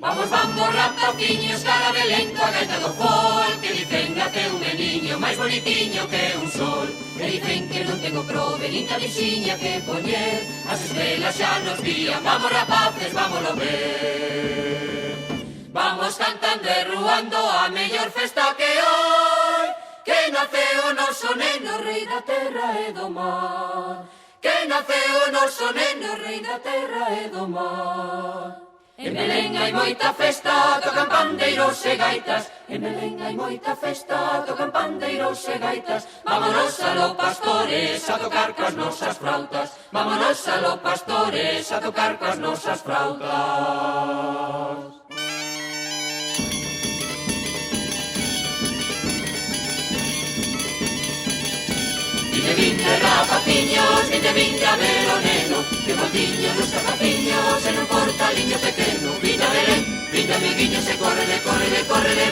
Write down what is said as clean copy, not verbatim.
Vamos, vamos, rapaciños, cara Belén coa gaita do fol, que dicen nace un meniño máis bonitiño que un sol. Que dicen que non tengo prove, nin camixiña que poñer, as estrelas xa nos guían, vamos rapaces, vámolo ver. Vamos cantando e ruando a mellor festa que hoi, que naceu o noso neno, rei da terra e do mar. Que naceu o noso neno, rei da terra e do mar. En Belén hai moita festa, tocan pandeiros e gaitas. En Belén hai moita festa, tocan pandeiros e gaitas. Vámonos aló, pastores, a tocar coas nosas flautas. Vámonos aló, pastores, a tocar coas nosas flautas. Vinde, rapaciños, vinde a ver o neno, que botiño nos capaciños, en un portaliño pequeno. Vinde a Belén, vinde amiguiños, e correle, correle, correle,